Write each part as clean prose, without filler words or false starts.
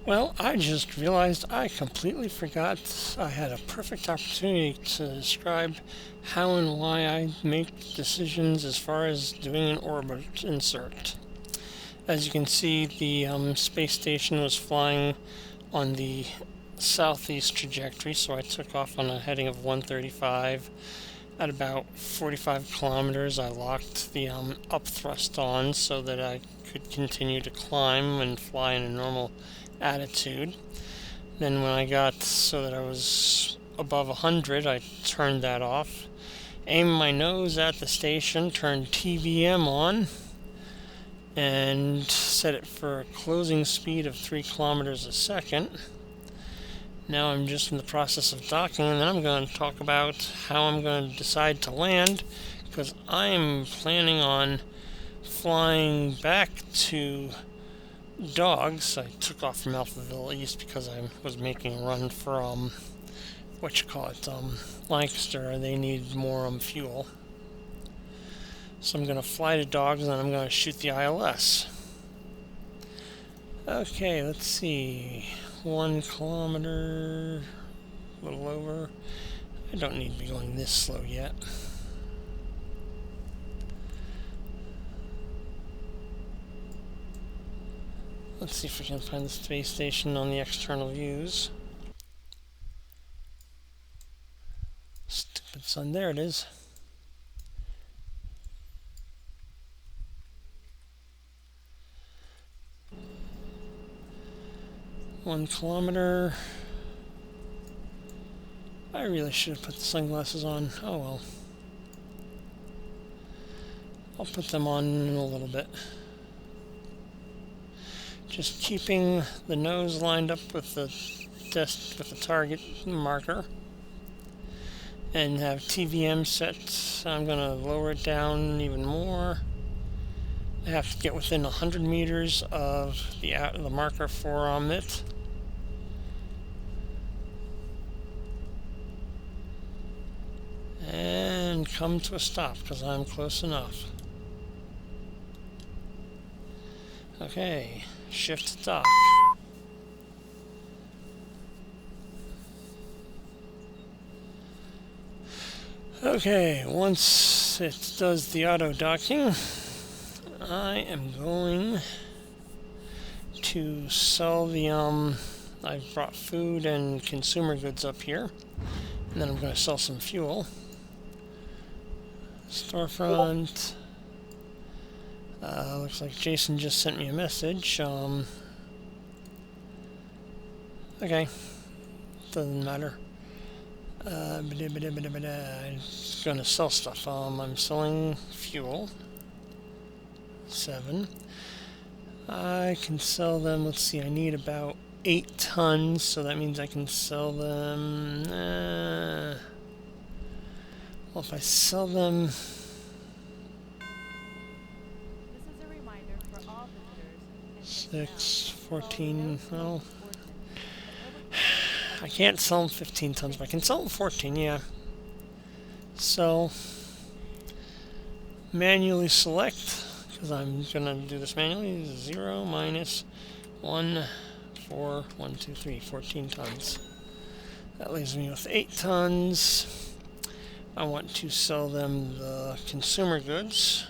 Well, I just realized I completely forgot I had a perfect opportunity to describe how and why I make decisions as far as doing an orbit insert. As you can see, the space station was flying on the southeast trajectory, so I took off on a heading of 135. At about 45 kilometers, I locked the up thrust on so that I could continue to climb and fly in a normal attitude. Then when I got so that I was above 100, I turned that off, aimed my nose at the station, turned TVM on, and set it for a closing speed of 3 kilometers a second. Now I'm just in the process of docking, and then I'm going to talk about how I'm going to decide to land, because I'm planning on flying back to Dogs. I took off from Alphaville East because I was making a run for Lancaster. They need more fuel, so I'm going to fly to Dogs, and then I'm going to shoot the ILS. Okay, let's see. 1 kilometer, a little over. I don't need to be going this slow yet. Let's see if we can find the space station on the external views. Stupid sun, there it is. One kilometer. I really should have put the sunglasses on. Oh well. I'll put them on in a little bit. Just keeping the nose lined up with the target marker, and have TVM set. I'm going to lower it down even more. I have to get within 100 meters of the marker for it. And come to a stop because I'm close enough. Okay, shift to dock. Okay, once it does the auto docking, I am going to sell the I've brought food and consumer goods up here, and then I'm going to sell some fuel. Storefront. Looks like Jason just sent me a message. Okay, doesn't matter. I'm going to sell stuff. I'm selling fuel. 7. I can sell them. Let's see. I need about 8 tons, so that means I can sell them. Well, if I sell them. This is a reminder for all visitors. 6, 14, well, I can't sell them 15 tons, but I can sell them 14, yeah. So, manually select, because I'm going to do this manually, 0 minus 1, 4, 1, 2, 3, 14 tons. That leaves me with 8 tons. I want to sell them the consumer goods.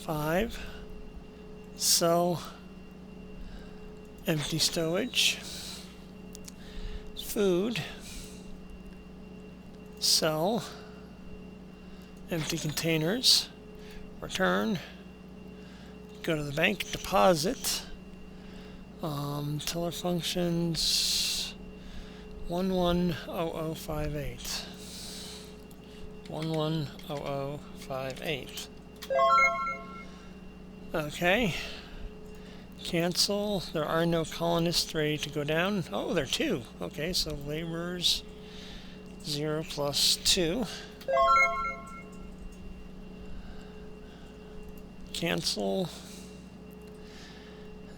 5. Sell empty stowage. Food. Sell empty containers. Return. Go to the bank. Deposit. Teller functions 110058. 110058. Okay. Cancel. There are no colonists ready to go down. Oh, there are 2. Okay, so laborers 0 plus 2. Cancel.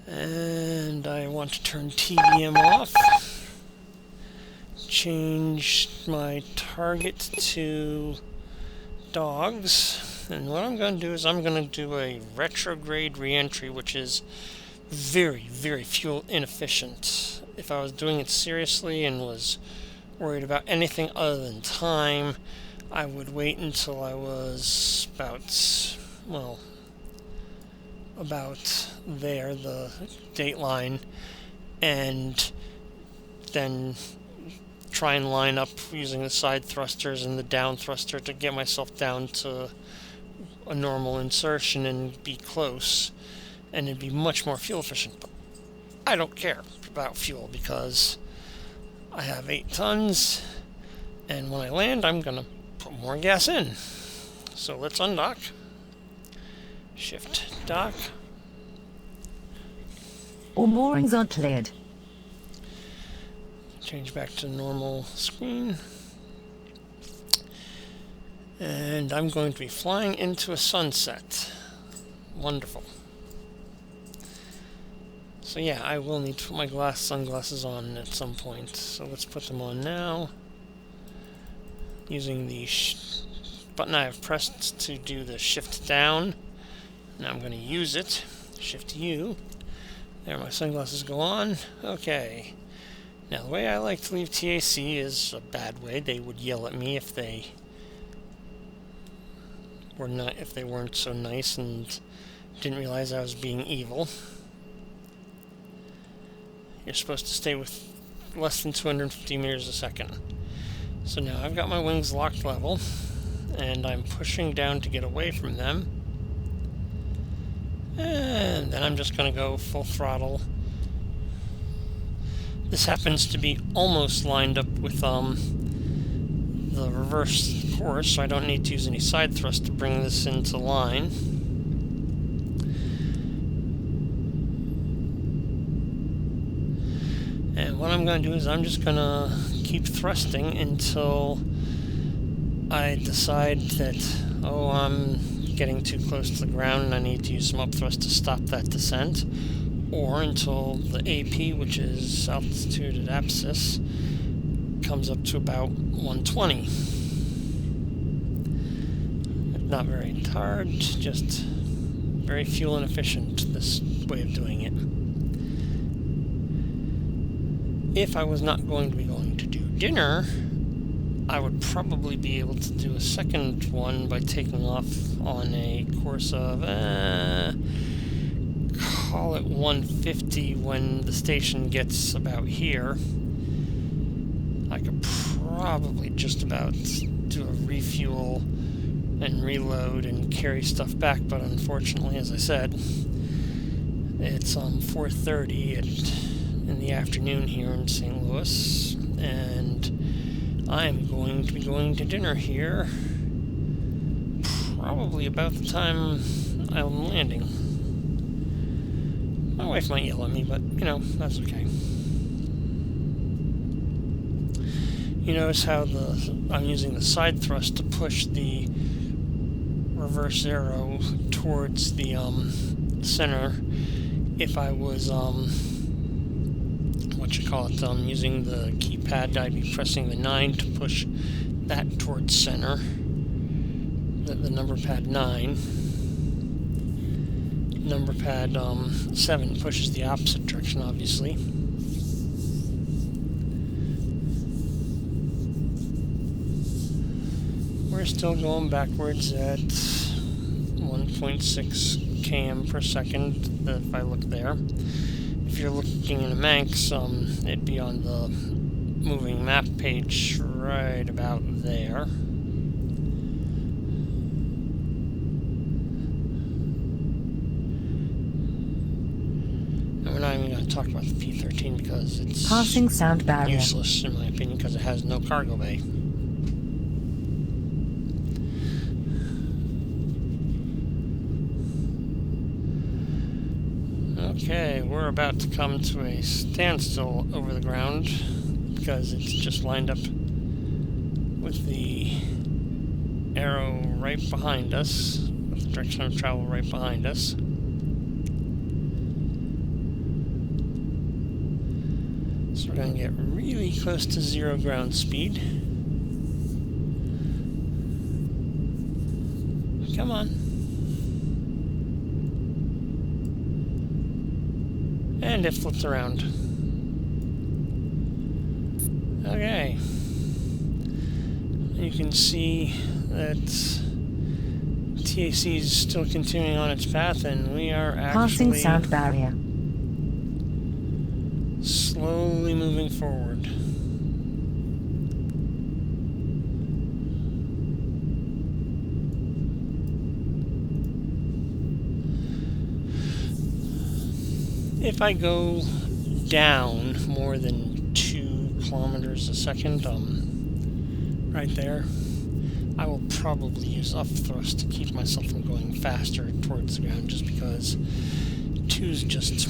And I want to turn TVM off. Change my target to Dogs. And what I'm going to do is I'm going to do a retrograde reentry, which is very, very fuel inefficient. If I was doing it seriously and was worried about anything other than time, I would wait until I was about there, the date line, and then try and line up using the side thrusters and the down thruster to get myself down to a normal insertion and be close, and it'd be much more fuel efficient. But I don't care about fuel because I have 8 tons, and when I land I'm gonna put more gas in. So let's undock, shift dock. All moorings are cleared. Change back to normal screen. And I'm going to be flying into a sunset. Wonderful. So yeah, I will need to put my sunglasses on at some point. So let's put them on now. Using the button I have pressed to do the shift down. Now I'm going to use it. Shift U. There, my sunglasses go on. Okay. Now the way I like to leave TAC is a bad way. They would yell at me if they weren't so nice and didn't realize I was being evil. You're supposed to stay with less than 250 meters a second. So now I've got my wings locked level, and I'm pushing down to get away from them. And then I'm just going to go full throttle. This happens to be almost lined up with the reverse course, so I don't need to use any side thrust to bring this into line. And what I'm going to do is I'm just going to keep thrusting until I decide that, oh, I'm getting too close to the ground and I need to use some upthrust to stop that descent, or until the AP, which is altitude at apsis, comes up to about 120. Not very hard, just very fuel inefficient, this way of doing it. If I was not going to be going to do dinner, I would probably be able to do a second one by taking off on a course of, call it 150 when the station gets about here. I could probably just about do a refuel and reload and carry stuff back, but unfortunately, as I said, it's 4:30 in the afternoon here in St. Louis, and I'm going to be going to dinner here probably about the time I'm landing. My wife might yell at me, but, you know, that's okay. You notice how I'm using the side thrust to push the reverse arrow towards the center. If I was using the keypad, I'd be pressing the 9 to push that towards center, the number pad 9. Number pad 7 pushes the opposite direction, obviously. We're still going backwards at 1.6 km per second if I look there. If you're looking in a Manx, it'd be on the moving map page right about there. And we're not even going to talk about the P-13 because it's Passing sound barrier. useless, in my opinion, because it has no cargo bay. Okay, we're about to come to a standstill over the ground because it's just lined up with the arrow right behind us, with the direction of travel right behind us. So we're going to get really close to 0 ground speed. Come on. And it flipped around. Okay. You can see that TAC is still continuing on its path, and we are Passing actually sound barrier. slowly moving forward. If I go down more than 2 kilometers a second, right there, I will probably use up thrust to keep myself from going faster towards the ground, just because 2 is just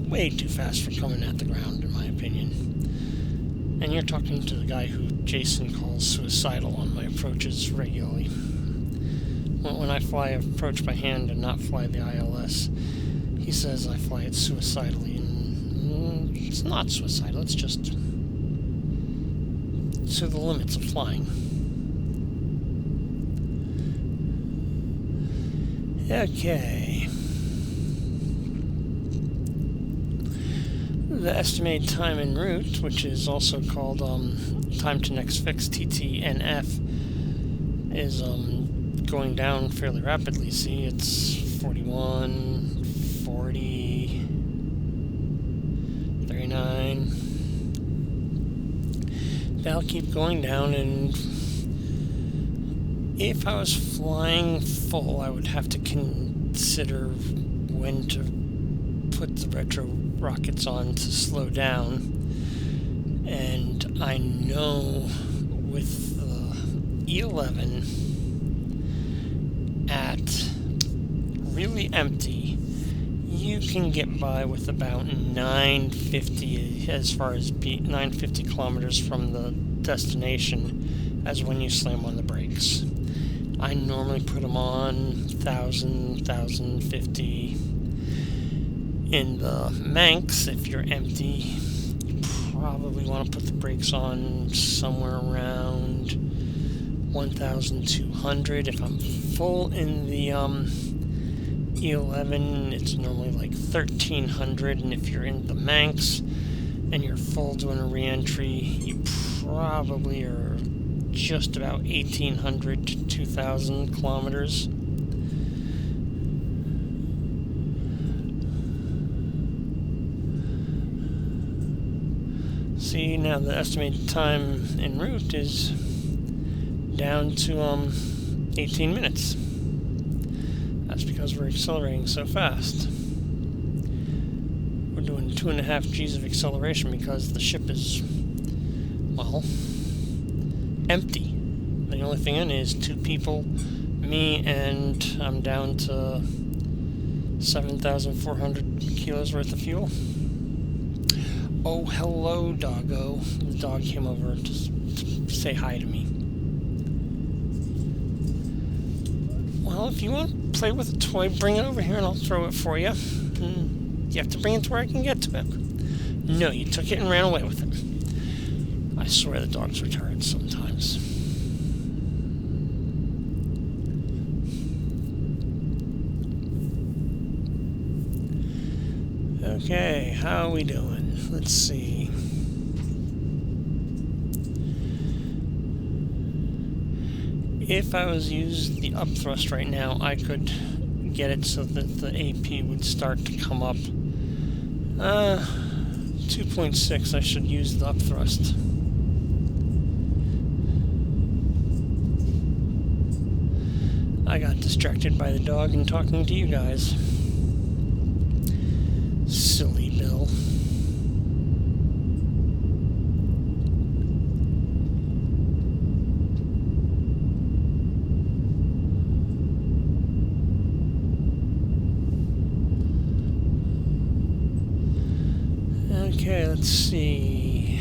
way too fast for coming at the ground, in my opinion. And you're talking to the guy who Jason calls suicidal on my approaches regularly. When I fly approach by hand and not fly the ILS, he says I fly it suicidally, and it's not suicidal, it's just to the limits of flying. Okay. The estimated time en route, which is also called time to next fix, TTNF, is going down fairly rapidly. See, it's 41, 40, 39. That'll keep going down, and if I was flying full, I would have to consider when to put the retro rockets on to slow down. And I know with the E11 at really empty, you can get by with about 950 as far as 950 kilometers from the destination as when you slam on the brakes. I normally put them on 1,000, 1,050. In the Manx, if you're empty, you probably want to put the brakes on somewhere around 1,200. If I'm full in the E11, it's normally like 1,300, and if you're in the Manx and you're full doing a re-entry, you probably are just about 1,800 to 2,000 kilometers. See, now the estimated time en route is down to 18 minutes. That's because we're accelerating so fast. We're doing 2.5 Gs of acceleration because the ship is, well, empty. The only thing in is 2 people, me, and I'm down to 7,400 kilos worth of fuel. Oh, hello, doggo. The dog came over to say hi to me. Well, if you want to play with a toy, bring it over here and I'll throw it for you. You have to bring it to where I can get to it. No, you took it and ran away with it. I swear the dog's retarded sometimes. Okay, how are we doing? Let's see. If I was using the upthrust right now, I could get it so that the AP would start to come up. 2.6, I should use the upthrust. I got distracted by the dog and talking to you guys. Silly Bill. Okay, let's see.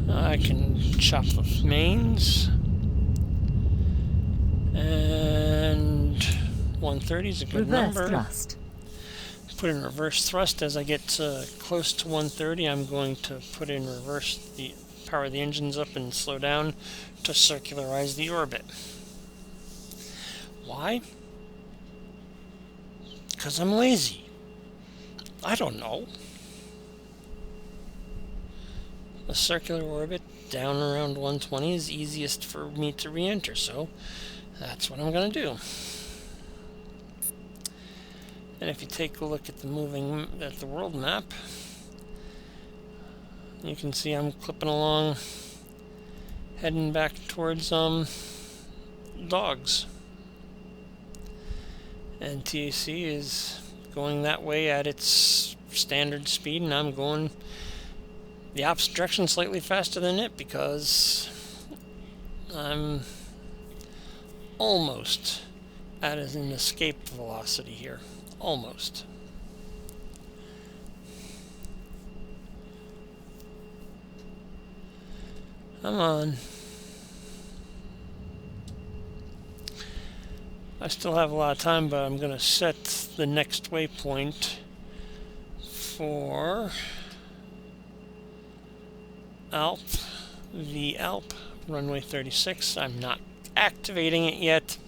I can chop the mains. And 130 is a good Reverse number. thrust. Put in reverse thrust. As I get close to 130, I'm going to put in reverse, power the engines up and slow down to circularize the orbit. Why? Because I'm lazy. I don't know. A circular orbit down around 120 is easiest for me to re-enter, so that's what I'm going to do. And if you take a look at the world map, you can see I'm clipping along, heading back towards dogs. And TAC is going that way at its standard speed, and I'm going the opposite direction slightly faster than it because I'm almost at an escape velocity here. Almost. Come on. I still have a lot of time, but I'm going to set the next waypoint for VALP runway 36. I'm not activating it yet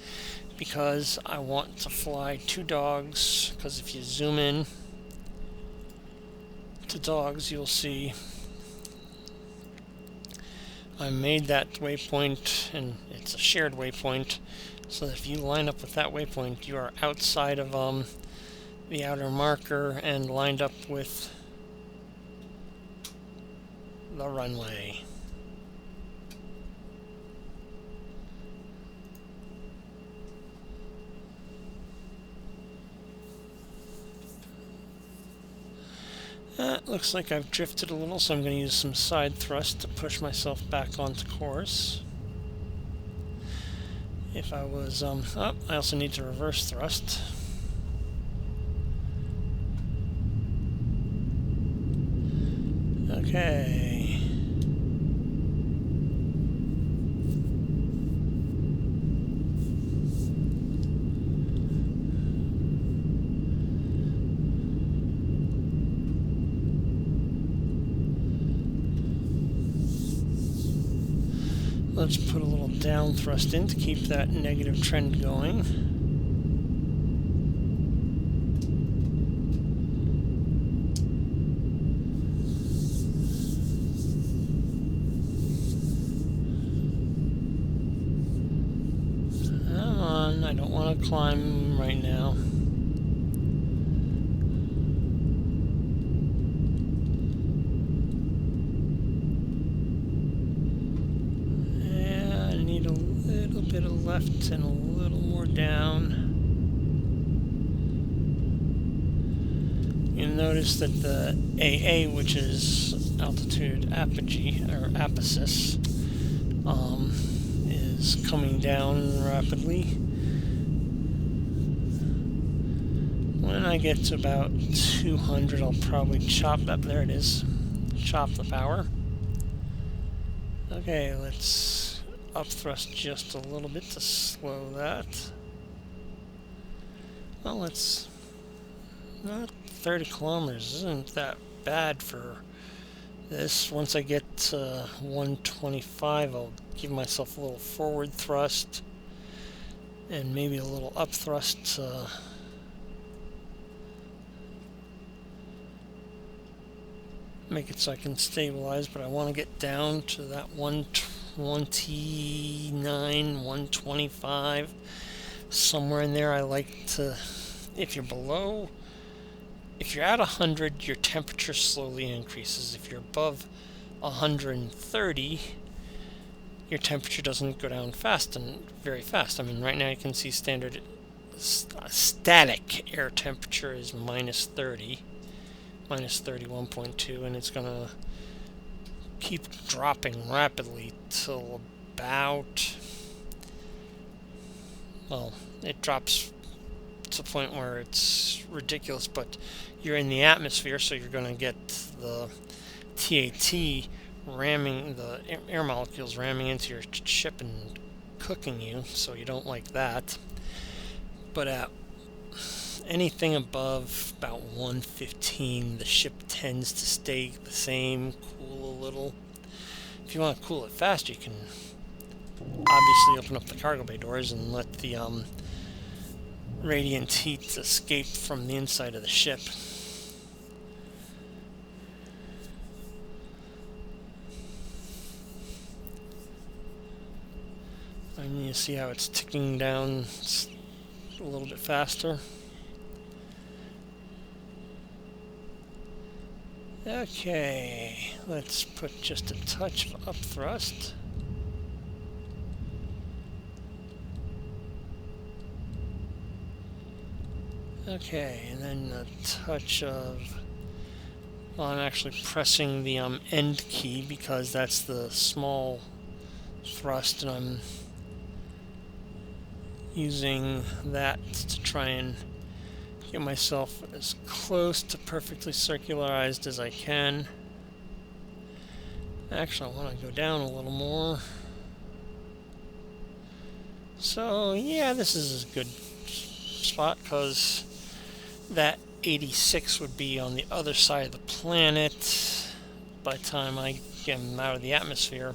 because I want to fly 2 dogs, because if you zoom in to dogs, you'll see I made that waypoint, and it's a shared waypoint, so that if you line up with that waypoint, you are outside of the outer marker and lined up with the runway. Looks like I've drifted a little, so I'm going to use some side thrust to push myself back onto course. If I was, I also need to reverse thrust. Okay. Let's put a little down thrust in to keep that negative trend going. Come on, I don't want to climb right now. Bit of left and a little more down. You'll notice that the AA, which is altitude apogee or aposis, is coming down rapidly. When I get to about 200, I'll probably chop that. There it is. Chop the power. Okay, let's up thrust just a little bit to slow that. Well, it's not 30 kilometers. Isn't that bad for this. Once I get to 125, I'll give myself a little forward thrust and maybe a little up thrust to make it so I can stabilize, but I want to get down to that 129, 125, somewhere in there. I like to, if you're at 100, your temperature slowly increases. If you're above 130, your temperature doesn't go down fast and very fast. I mean, right now you can see standard static air temperature is minus 30, minus 31.2, and it's gonna keep dropping rapidly till about, well, it drops to the point where it's ridiculous, but you're in the atmosphere, so you're going to get the TAC ramming, the air molecules ramming into your ship and cooking you, so you don't like that. But at anything above about 115, the ship tends to stay the same, cool a little. If you want to cool it fast, you can obviously open up the cargo bay doors and let the radiant heat escape from the inside of the ship. And you see how it's ticking down a little bit faster. Okay, let's put just a touch of up thrust. Okay, and then a touch of... Well, I'm actually pressing the end key because that's the small thrust, and I'm using that to try and get myself as close to perfectly circularized as I can. Actually, I want to go down a little more. So, yeah, this is a good spot because that 86 would be on the other side of the planet by the time I get them out of the atmosphere.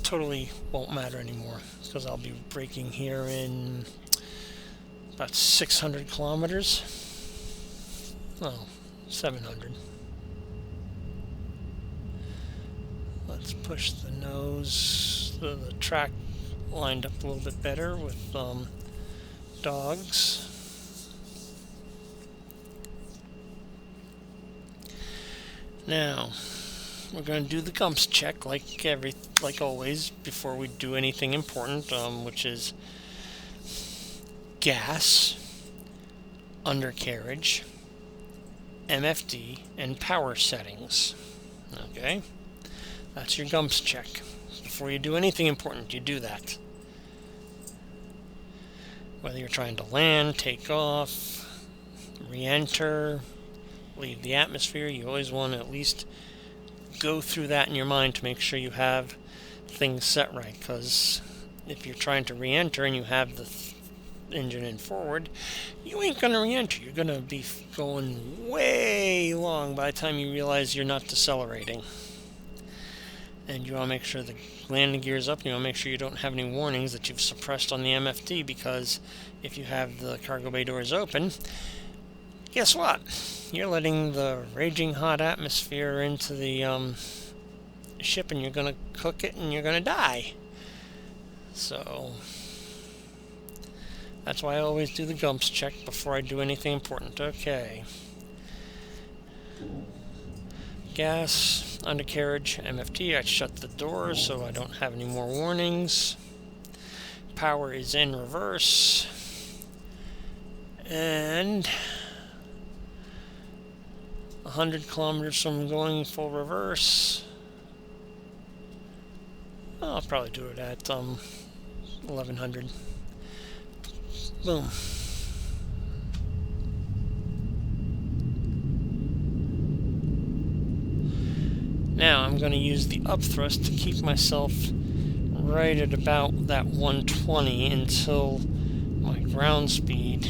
Totally won't matter anymore because I'll be braking here in about 600 kilometers. Oh, 700. Let's push the nose, the track lined up a little bit better with dogs. Now, we're going to do the gumps check like always before we do anything important, which is gas, undercarriage, MFD, and power settings. Okay, that's your gumps check. Before you do anything important, you do that. Whether you're trying to land, take off, re-enter, leave the atmosphere, you always want to at least go through that in your mind to make sure you have things set right, because if you're trying to re-enter and you have the engine in forward, you ain't going to re-enter. You're going to be going way long by the time you realize you're not decelerating. And you want to make sure the landing gear is up. You want to make sure you don't have any warnings that you've suppressed on the MFD, because if you have the cargo bay doors open, guess what? You're letting the raging hot atmosphere into the ship, and you're going to cook it and you're going to die. So that's why I always do the gumps check before I do anything important. Okay. Gas, undercarriage, MFD. I shut the doors so I don't have any more warnings. Power is in reverse. And 100 kilometers from going full reverse. I'll probably do it at 1100. Boom. Now I'm going to use the up thrust to keep myself right at about that 120 until my ground speed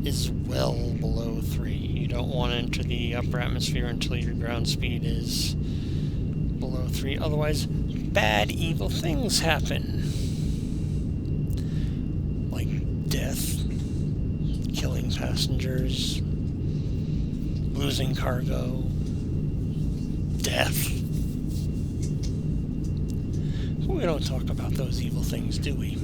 is well below 3. You don't want to enter the upper atmosphere until your ground speed is below 3. Otherwise, bad, evil things happen. Like death, killing passengers, losing cargo, death. We don't talk about those evil things, do we?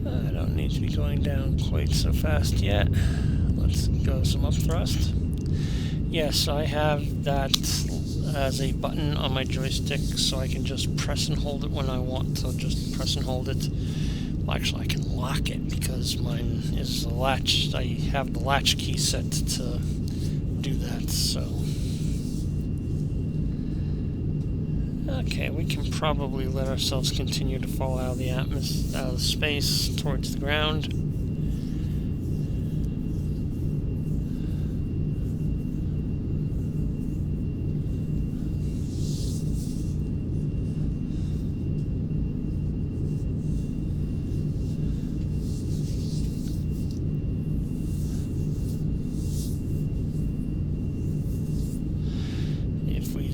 I don't need to be going down quite so fast yet. Let's go some up thrust. Yes, I have that as a button on my joystick, so I can just press and hold it when I want to. Just press and hold it. Well, actually, I can lock it because mine is a latch. I have the latch key set to do that, so. Okay, we can probably let ourselves continue to fall out of the atmosphere, out of space towards the ground.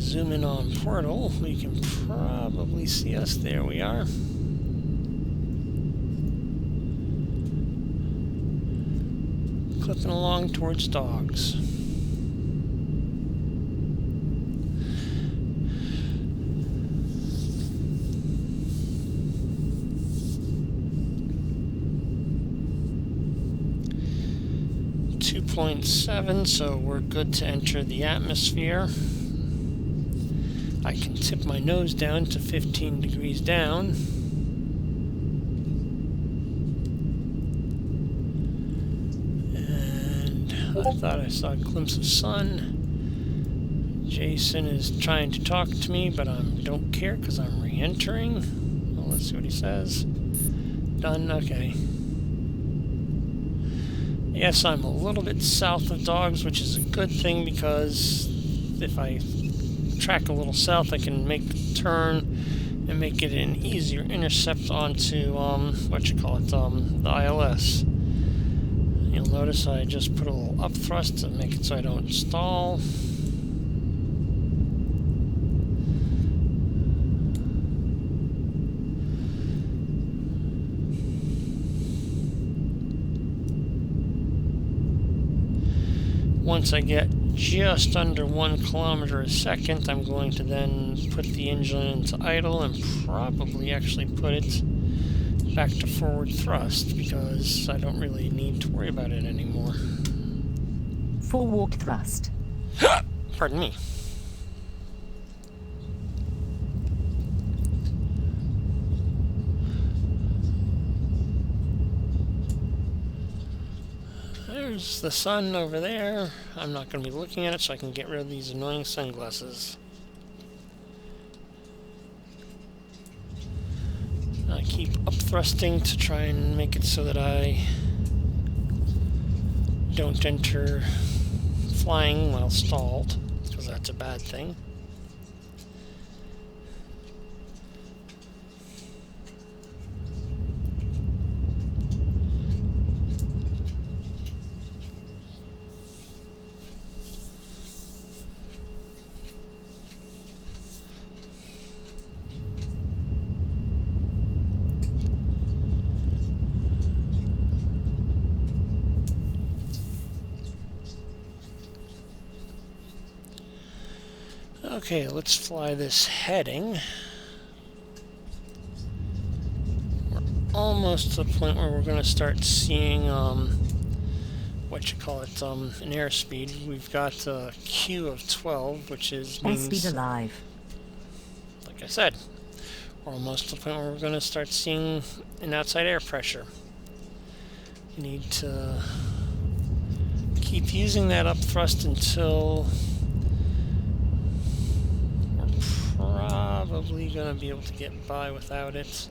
zoom in on Portal, we can probably see us. There we are. Clipping along towards Dogs. .7, so we're good to enter the atmosphere. I can tip my nose down to 15 degrees down. And I thought I saw a glimpse of sun. Jason is trying to talk to me, but I don't care because I'm re-entering. Well, let's see what he says. Done, okay. Yes, I'm a little bit south of Dogs, which is a good thing because if I track a little south, I can make the turn and make it an easier intercept onto, the ILS. You'll notice I just put a little up thrust to make it so I don't stall. Once I get just under 1 kilometer a second, I'm going to then put the engine into idle and probably actually put it back to forward thrust because I don't really need to worry about it anymore. Full walk thrust. Pardon me. There's the sun over there. I'm not going to be looking at it so I can get rid of these annoying sunglasses. I keep up thrusting to try and make it so that I don't enter flying while stalled, because that's a bad thing. Okay, let's fly this heading. We're almost to the point where we're going to start seeing, an airspeed. We've got a Q of 12, which means, Airspeed alive. like I said, we're almost to the point where we're going to start seeing an outside air pressure. You need to keep using that up thrust until probably going to be able to get by without it.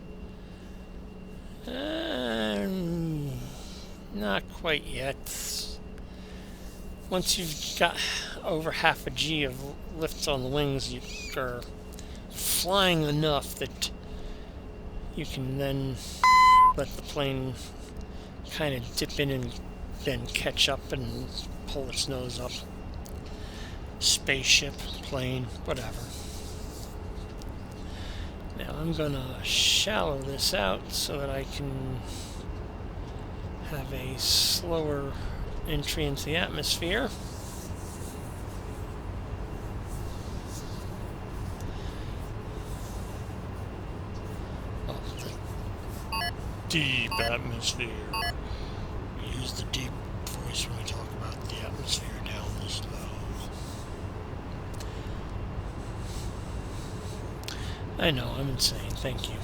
Not quite yet. Once you've got over half a G of lift on the wings, you are flying enough that you can then let the plane kind of dip in and then catch up and pull its nose up. Spaceship, plane, whatever. Now I'm going to shallow this out so that I can have a slower entry into the atmosphere. Oh, the deep atmosphere. We use the deep voice when we talk about the atmosphere down this low. I know, I'm insane. Thank you.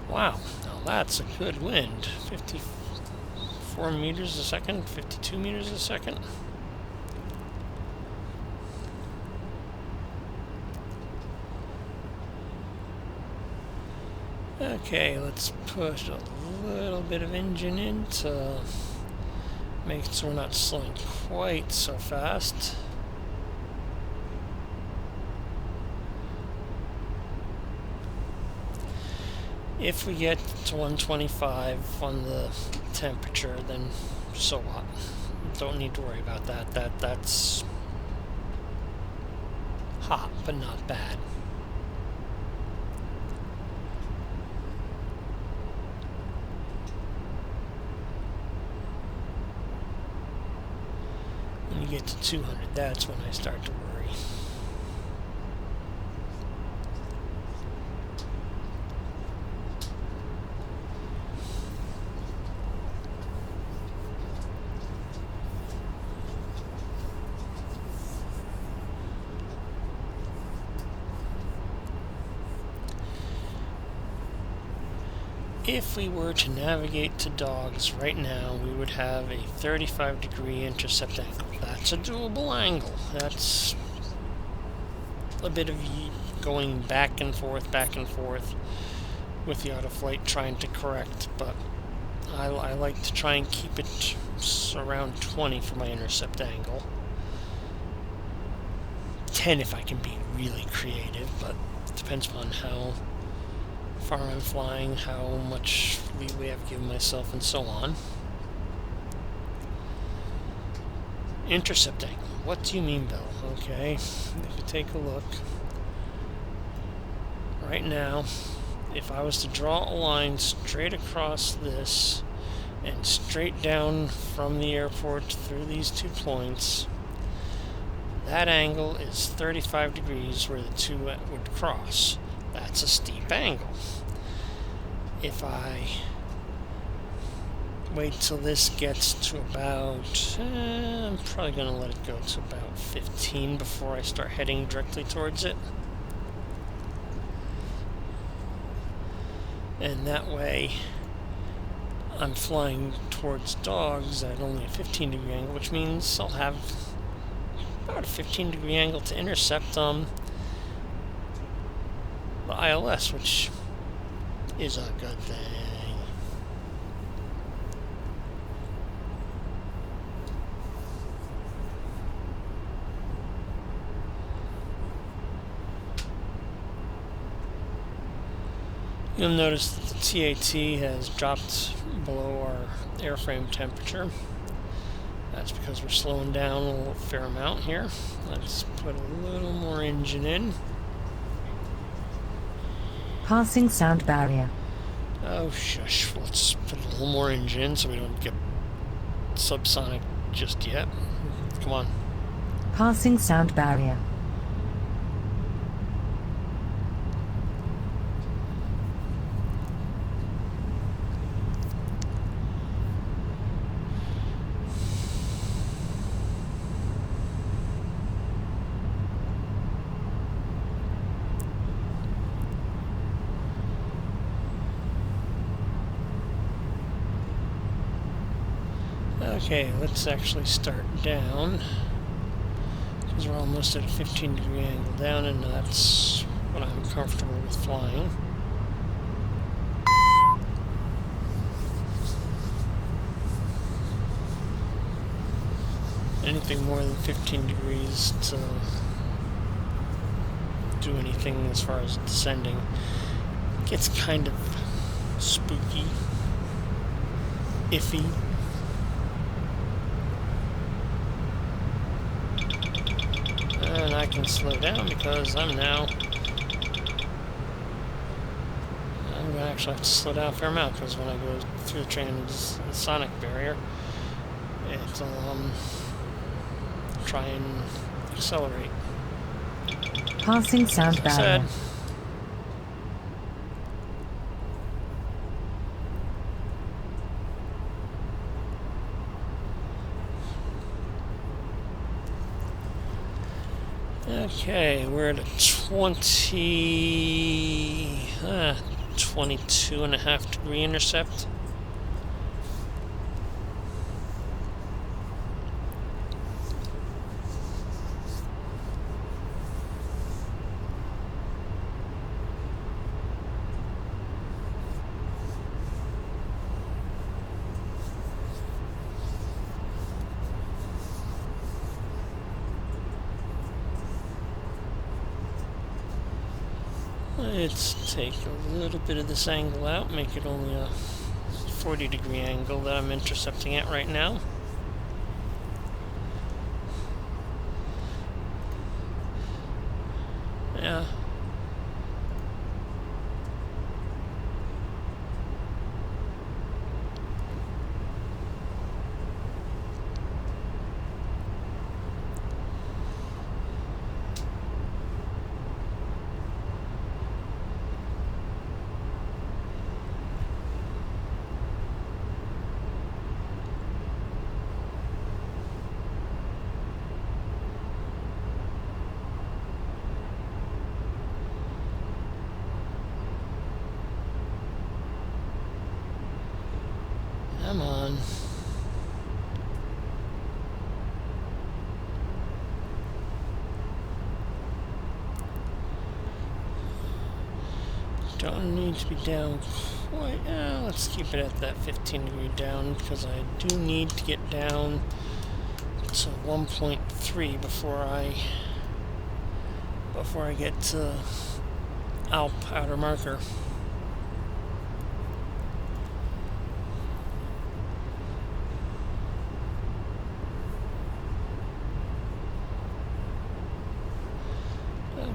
Wow, now that's a good wind. 54 meters a second, 52 meters a second. Okay, let's push a little bit of engine in to make it so we're not slowing quite so fast. If we get to 125 on the temperature, then so what? don't need to worry about that. That's hot, but not bad. When you get to 200, that's when I start to worry. If we were to navigate to dogs right now, we would have a 35-degree intercept angle. That's a doable angle. That's a bit of going back and forth with the autoflight trying to correct, but I like to try and keep it around 20 for my intercept angle. 10 if I can be really creative, but it depends on how far I'm flying, how much leeway I've given myself, and so on. Intercept angle. What do you mean, Bill? Okay, if you take a look. Right now, if I was to draw a line straight across this and straight down from the airport through these 2 points, that angle is 35 degrees where the 2 would cross. That's a steep angle. If I wait till this gets to about, I'm probably going to let it go to about 15 before I start heading directly towards it. And that way, I'm flying towards dogs at only a 15-degree angle, which means I'll have about a 15-degree angle to intercept the ILS, which is a good thing. You'll notice that the TAC has dropped below our airframe temperature. That's because we're slowing down a fair amount here. Let's put a little more engine in. Passing sound barrier. Oh, shush. Let's put a little more engine in so we don't get subsonic just yet. Come on. Passing sound barrier. Okay, let's actually start down, because we're almost at a 15-degree angle down, and that's what I'm comfortable with flying. Anything more than 15 degrees to do anything as far as descending gets kind of spooky, iffy. And I can slow down because I'm going to actually have to slow down a fair amount, because when I go through the transonic barrier, it'll try and accelerate. Passing sound barrier. Okay, we're at a 22.5 degree intercept. Let's take a little bit of this angle out, make it only a 40-degree angle that I'm intercepting at right now. Come on. Don't need to be down quite. Let's keep it at that 15-degree down because I do need to get down to 1.3 before I get to Alp outer marker.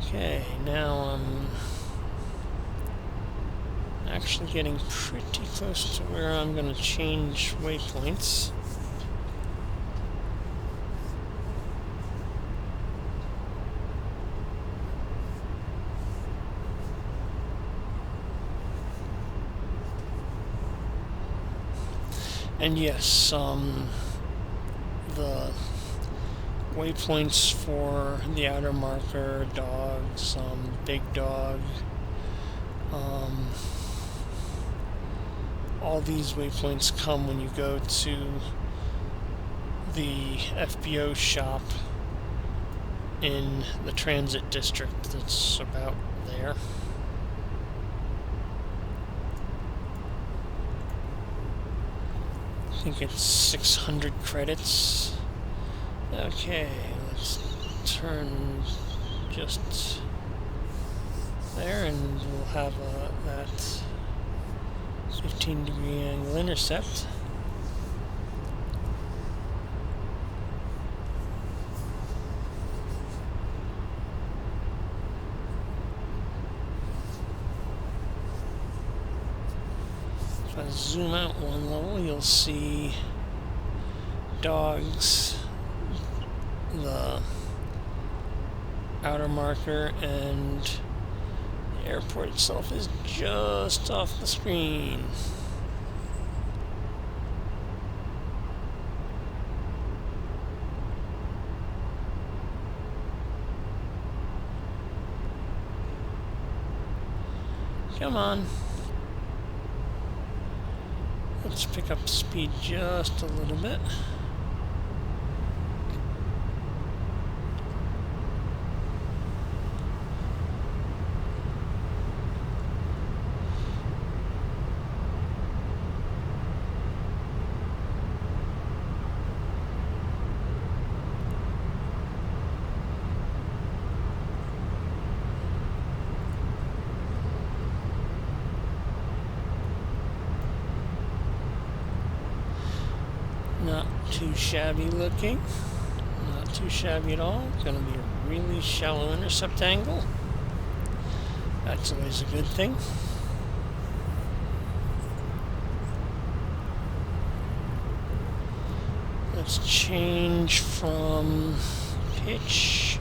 Okay, now I'm actually getting pretty close to where I'm going to change waypoints. And yes, the waypoints for the outer marker, dogs, big dog, all these waypoints come when you go to the FBO shop in the transit district that's about there. I think it's 600 credits. Okay, let's turn just there and we'll have that 15-degree angle intercept. If I zoom out one level, you'll see dogs, the outer marker, and the airport itself is just off the screen. Come on. Let's pick up speed just a little bit. Not too shabby looking. Not too shabby at all. Going to be a really shallow intercept angle. That's always a good thing. Let's change from pitch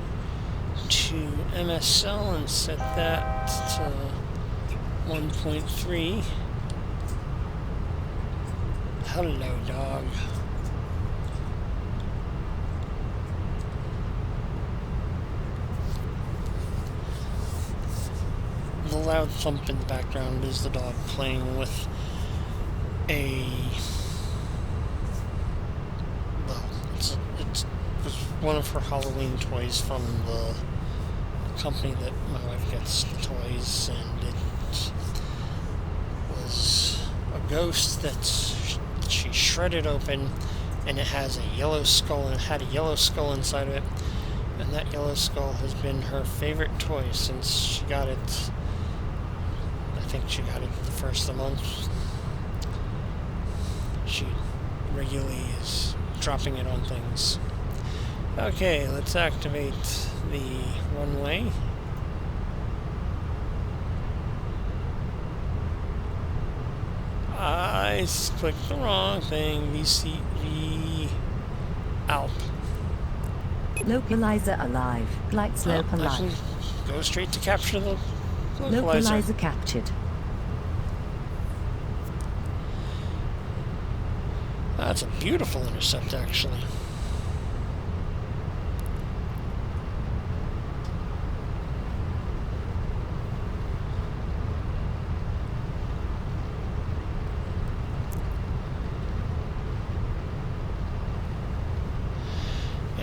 to MSL and set that to 1.3. Hello, dog. The loud thump in the background is the dog playing with it was one of her Halloween toys from the company that my wife gets toys, and it was a ghost that she shredded open, and it has a yellow skull, and it had a yellow skull inside of it, and that yellow skull has been her favorite toy since she got it. I think she got it the first of the month. She regularly is dropping it on things. Okay, let's activate the runway. I clicked the wrong thing. V Alp. Localizer alive. Flight slope I alive. can go straight to capture the localizer. Localizer captured. That's a beautiful intercept, actually.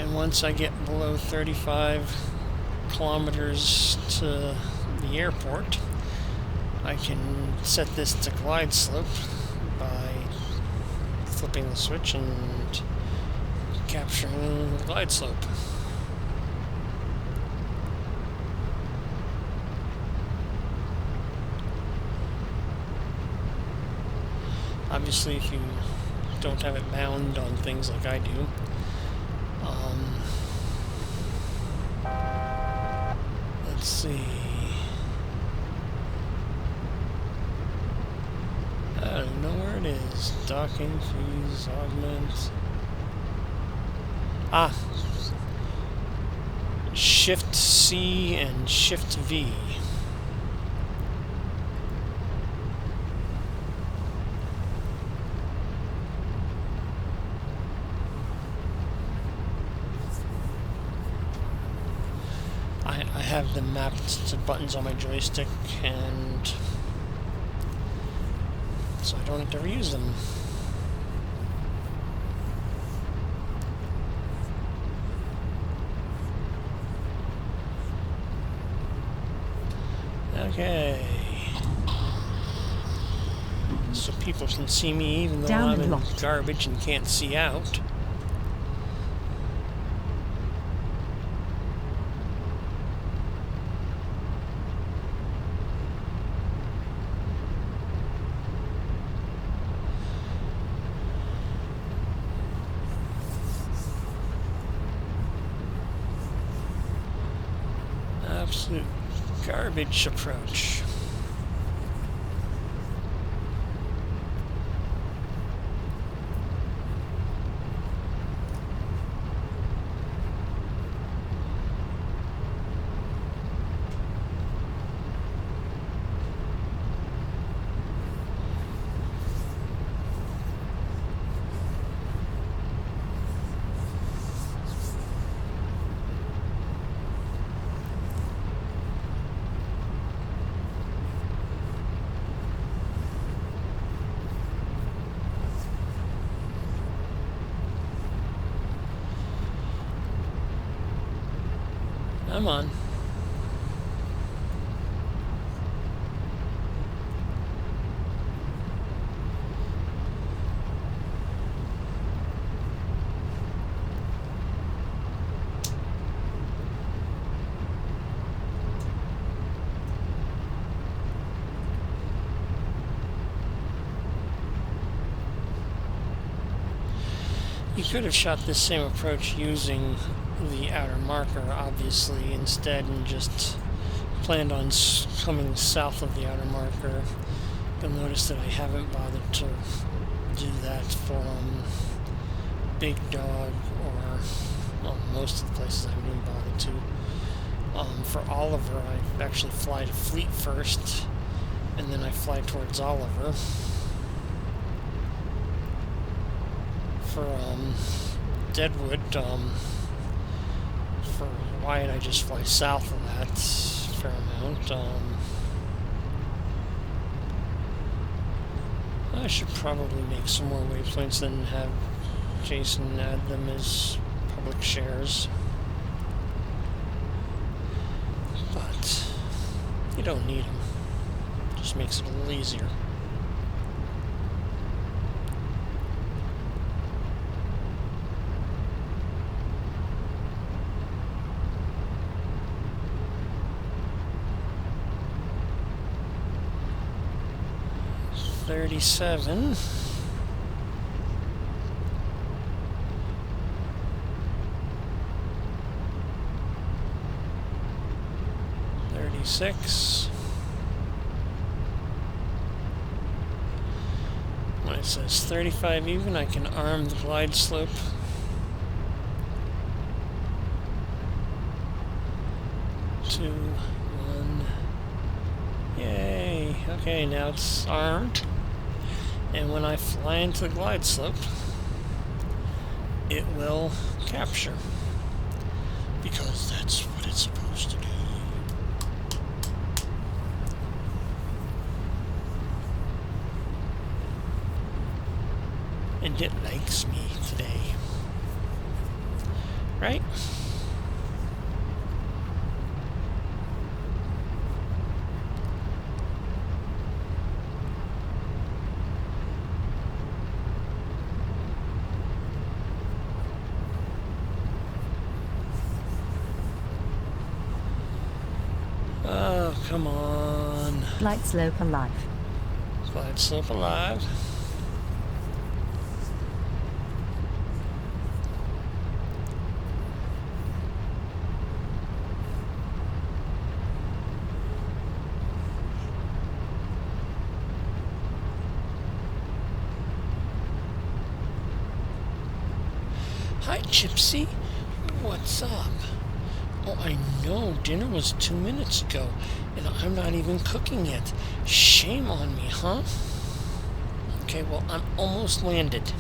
And once I get below 35 kilometers to the airport, I can set this to glide slope by flipping the switch and capturing the glide slope. Obviously, if you don't have it bound on things like I do, let's see. I don't know where it is. Docking, fees, augment. Ah! Shift C and Shift V. I have them mapped to buttons on my joystick, and so I don't have to reuse them. Okay. So people can see me even though I'm in garbage and can't see out. Absolute garbage approach. Come on. You could have shot this same approach using the outer marker, obviously, instead, and just planned on coming south of the outer marker. You'll notice that I haven't bothered to do that for Big Dog, or well, most of the places I haven't even bothered to. For Oliver, I actually fly to Fleet first, and then I fly towards Oliver. For Deadwood, for Wyatt, I just fly south of that a fair amount. I should probably make some more waypoints than have Jason add them as public shares. But you don't need them. Just makes it a little easier. $37. $36. When it says 35 even, I can arm the glide slope. Two, one. Yay! Okay, now it's armed. And when I fly into the glide slope, it will capture. Because that's what it's supposed to do. And it likes me today. Right? Oh, come on. Flight slope alive. Glide slope alive. Hi, Gypsy. What's up? Oh, I know. Dinner was 2 minutes ago, and I'm not even cooking yet. Shame on me, huh? Okay, well, I'm almost landed.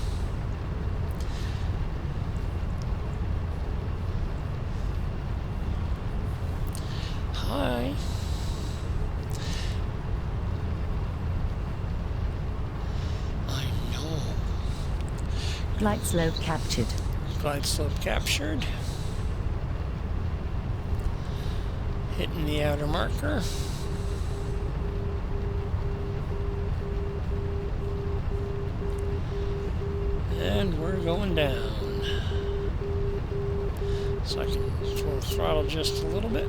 Hi. I know. Flight slope captured. Glide slope captured. Hitting the outer marker. And we're going down. So I can full throttle just a little bit.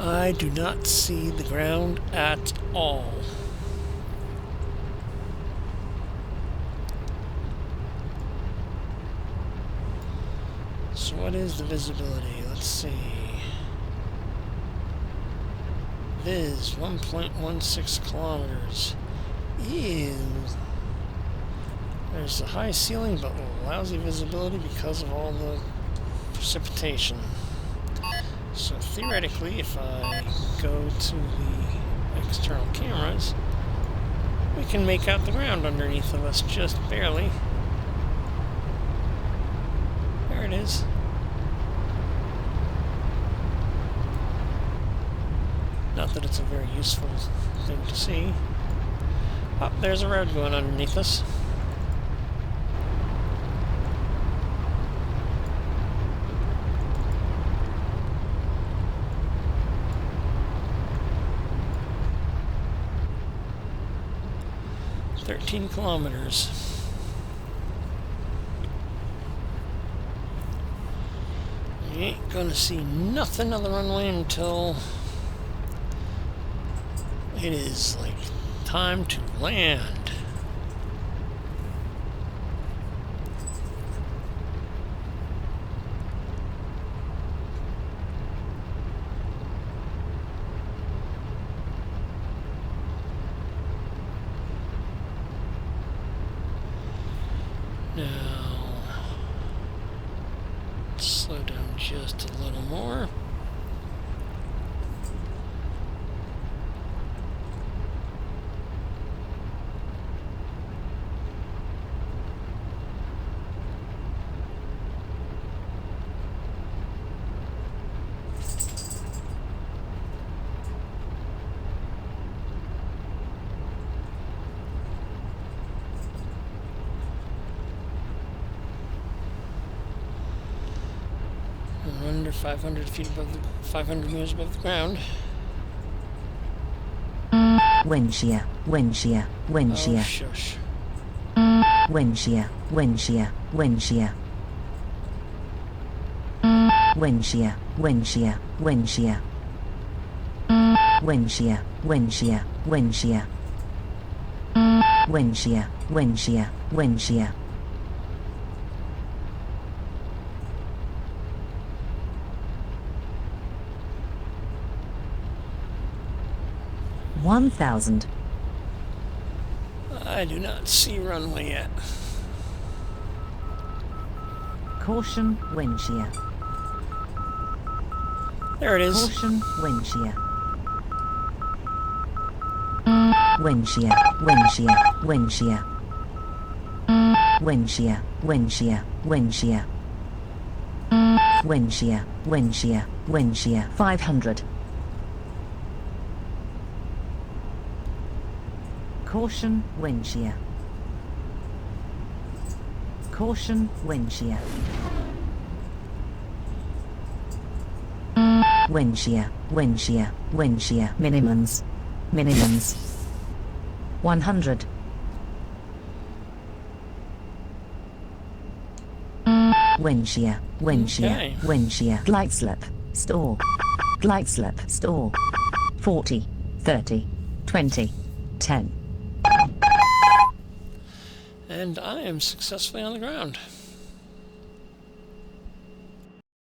I do not see the ground at all. So what is the visibility? Let's see. Viz 1.16 kilometers. Ew. There's a high ceiling but lousy visibility because of all the precipitation. So theoretically, if I go to the external cameras, we can make out the ground underneath of us just barely. There it is. Not that it's a very useful thing to see. Oh, there's a road going underneath us. "13 kilometers. You ain't gonna see nothing of the runway until it is like time to land. Now, slow down just a little more. We're under 500 feet above the 500 meters above the ground. Wind shear, wind shear, wind Oh, shear, shush. wind shear, wind shear, wind shear. Wind shear, wind shear, wind shear. Wind shear, wind shear, wind shear. Wind shear, wind shear, wind shear. $1,000. I do not see runway yet. Caution, wind shear. There it is. Caution, wind shear. Wind shear, wind shear, wind shear. Wind shear, wind shear, wind shear. Wind shear, wind shear, wind shear. 500. Caution, wind shear. Caution, wind shear. Wind shear, wind shear, wind shear. Minimums. Minimums. 100. Wind shear, wind shear, Okay. wind shear. Glide slip, stall. Glide slip, stall. 40, 30, 20, 10. And I am successfully on the ground.